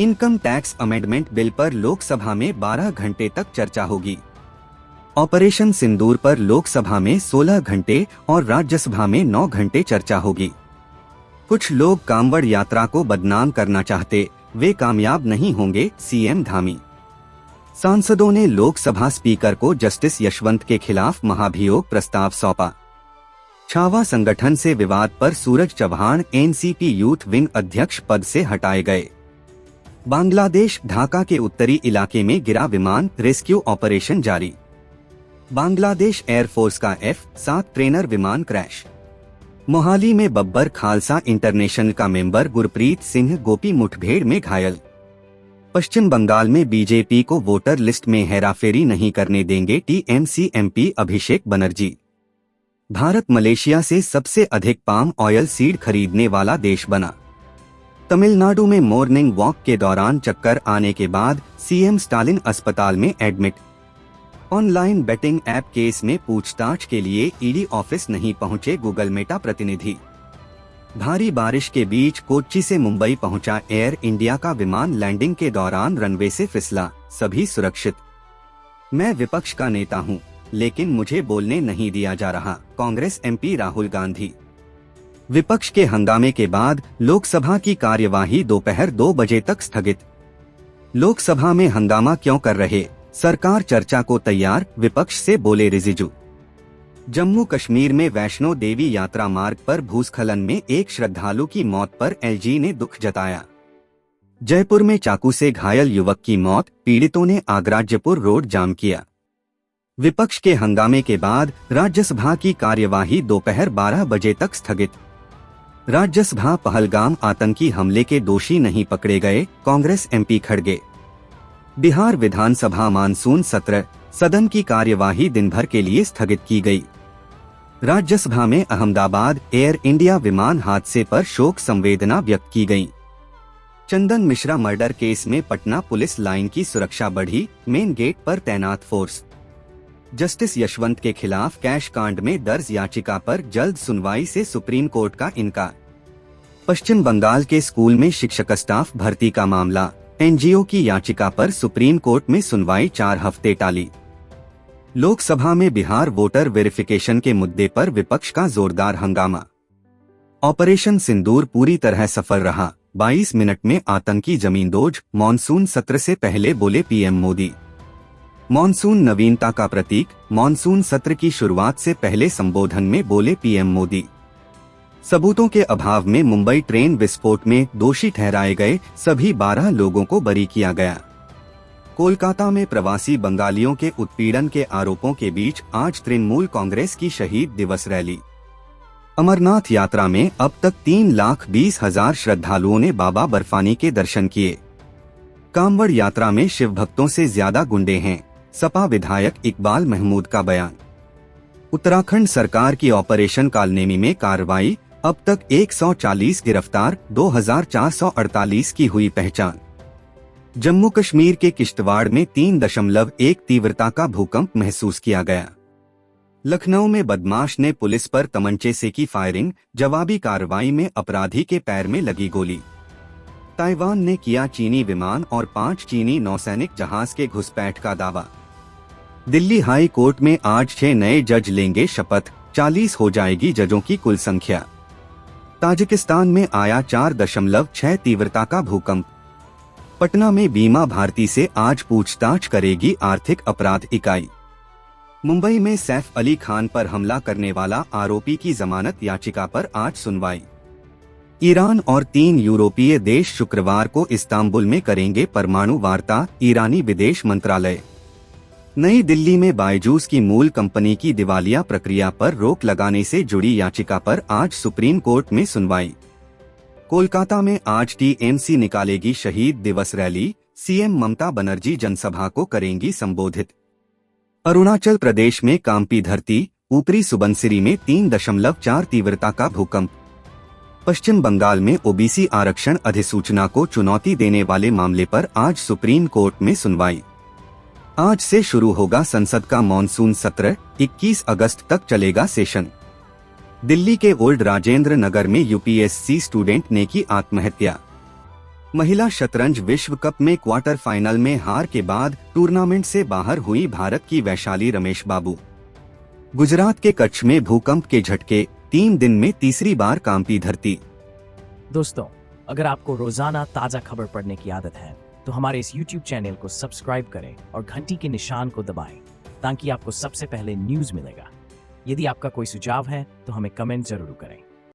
Income tax amendment bill पर लोकसभा में 12 घंटे तक चर्चा होगी। ऑपरेशन सिंदूर पर लोकसभा में 16 घंटे और राज्यसभा में 9 घंटे चर्चा होगी। कुछ लोग कांवड़ यात्रा को बदनाम करना चाहते, वे कामयाब नहीं होंगे, सीएम धामी। सांसदों ने लोकसभा स्पीकर को जस्टिस यशवंत के खिलाफ महाभियोग प्रस्ताव सौंपा। छावा संगठन से विवाद पर सूरज चौहान एनसीपी यूथ विंग अध्यक्ष पद से हटाए गए। बांग्लादेश ढाका के उत्तरी इलाके में गिरा विमान, रेस्क्यू ऑपरेशन जारी। बांग्लादेश एयरफोर्स का F-7 ट्रेनर विमान क्रैश। मोहाली में बब्बर खालसा इंटरनेशनल का मेंबर गुरप्रीत सिंह गोपी मुठभेड़ में घायल। पश्चिम बंगाल में बीजेपी को वोटर लिस्ट में हेराफेरी नहीं करने देंगे TMC MP Abhishek Banerjee. Bharat Malaysia से सबसे अधिक पाम ऑयल सीड खरीदने वाला देश बना। तमिलनाडु में मॉर्निंग वॉक के दौरान चक्कर आने के बाद सीएम स्टालिन अस्पताल में admit. Online betting app case में पूछताछ के लिए ईडी ऑफिस नहीं पहुंचे गूगल मेटा प्रतिनिधि। भारी बारिश के बीच कोच्चि से मुंबई पहुंचा एयर इंडिया का विमान, लैंडिंग के दौरान रनवे से फिसला, सभी सुरक्षित। मैं विपक्ष का नेता हूं, लेकिन मुझे बोलने नहीं दिया जा रहा, कांग्रेस एमपी राहुल गांधी। विपक्ष के हंगामे के बाद लोकसभा की कार्यवाही दोपहर 2 बजे तक स्थगित। लोकसभा में हंगामा क्यों कर रहे, सरकार चर्चा को तैयार, विपक्ष से बोले रिजिजू। जम्मू कश्मीर में वैष्णो देवी यात्रा मार्ग पर भूस्खलन में एक श्रद्धालु की मौत पर एलजी ने दुख जताया। जयपुर में चाकू से घायल युवक की मौत, पीड़ितों ने आगरा-जयपुर रोड जाम किया। विपक्ष के हंगामे के बाद राज्यसभा की कार्यवाही दोपहर 12 बजे तक स्थगित। राज्यसभा पहलगाम आतंकी हमले के दोषी नहीं पकड़े गए, कांग्रेस एमपी खड़गे। बिहार विधानसभा मानसून सत्र, सदन की कार्यवाही दिन भर के लिए स्थगित की गई। राज्यसभा में अहमदाबाद एयर इंडिया विमान हादसे पर शोक संवेदना व्यक्त की गई। चंदन मिश्रा मर्डर केस में पटना पुलिस लाइन की सुरक्षा बढ़ी, मेन गेट पर तैनात फोर्स। जस्टिस यशवंत के खिलाफ कैश कांड में दर्ज याचिका पर जल्द सुनवाई से सुप्रीम कोर्ट का इनकार। पश्चिम बंगाल के स्कूल में शिक्षक स्टाफ भर्ती का मामला, एनजीओ की याचिका पर सुप्रीम कोर्ट में सुनवाई 4 हफ्ते टाली। लोकसभा में बिहार वोटर वेरिफिकेशन के मुद्दे पर विपक्ष का जोरदार हंगामा। ऑपरेशन सिंदूर पूरी तरह सफल रहा, 22 मिनट में आतंकी जमींदोज, मॉनसून सत्र से पहले बोले पीएम मोदी। मॉनसून नवीनता का प्रतीक, मॉनसून सत्र की शुरुआत से पहले संबोधन में बोले पीएम मोदी। सबूतों के अभाव में मुंबई ट्रेन विस्फोट में दोषी ठहराए गए सभी 12 लोगों को बरी किया गया। कोलकाता में प्रवासी बंगालियों के उत्पीड़न के आरोपों के बीच आज तृणमूल कांग्रेस की शहीद दिवस रैली। अमरनाथ यात्रा में अब तक 3,20,000 श्रद्धालुओं ने बाबा बर्फानी के दर्शन किए। कांवड़ यात्रा में शिव भक्तों से ज्यादा गुंडे हैं, सपा विधायक इकबाल महमूद का बयान। उत्तराखंड सरकार की ऑपरेशन कालनेमी में कार्रवाई, अब तक 140 गिरफ्तार, 2,448 की हुई पहचान। जम्मू कश्मीर के किश्तवाड़ में 3.1 तीव्रता का भूकंप महसूस किया गया। लखनऊ में बदमाश ने पुलिस पर तमंचे से की फायरिंग, जवाबी कार्रवाई में अपराधी के पैर में लगी गोली। ताइवान ने किया चीनी विमान और 5 चीनी नौसैनिक जहाज के घुसपैठ का दावा। दिल्ली हाई कोर्ट में आज 6 नए जज लेंगे शपथ, 40 हो जाएगी जजों की कुल संख्या। ताजिकिस्तान में आया 4.6 तीव्रता का भूकंप। पटना में बीमा भारती से आज पूछताछ करेगी आर्थिक अपराध इकाई। मुंबई में सैफ अली खान पर हमला करने वाला आरोपी की जमानत याचिका पर आज सुनवाई। ईरान और 3 यूरोपीय देश शुक्रवार को इस्तांबुल में करेंगे परमाणु वार्ता, ईरानी विदेश मंत्रालय। नई दिल्ली में बायजूस की मूल कंपनी की दिवालिया प्रक्रिया पर रोक लगाने से जुड़ी याचिका पर आज सुप्रीम कोर्ट में सुनवाई। कोलकाता में आज टीएमसी निकालेगी शहीद दिवस रैली, सीएम ममता बनर्जी जनसभा को करेंगी संबोधित। अरुणाचल प्रदेश में कांपी धरती, ऊपरी सुबनसिरी में 3.4 तीव्रता का भूकंप। पश्चिम बंगाल में ओबीसी आरक्षण अधिसूचना को चुनौती देने वाले मामले पर आज सुप्रीम कोर्ट में सुनवाई। आज से शुरू होगा संसद का मॉनसून सत्र, 21 अगस्त तक चलेगा सेशन। दिल्ली के ओल्ड राजेंद्र नगर में यूपीएससी स्टूडेंट ने की आत्महत्या। महिला शतरंज विश्व कप में क्वार्टर फाइनल में हार के बाद टूर्नामेंट से बाहर हुई भारत की वैशाली रमेश बाबू। गुजरात के कच्छ में भूकंप के झटके, 3 दिन में तीसरी बार कांपी धरती। दोस्तों, अगर आपको रोजाना ताजा खबर पढ़ने की आदत है तो हमारे इस YouTube चैनल को सब्सक्राइब करें और घंटी के निशान को दबाएं ताकि आपको सबसे पहले न्यूज मिलेगा। यदि आपका कोई सुझाव है तो हमें कमेंट जरूर करें।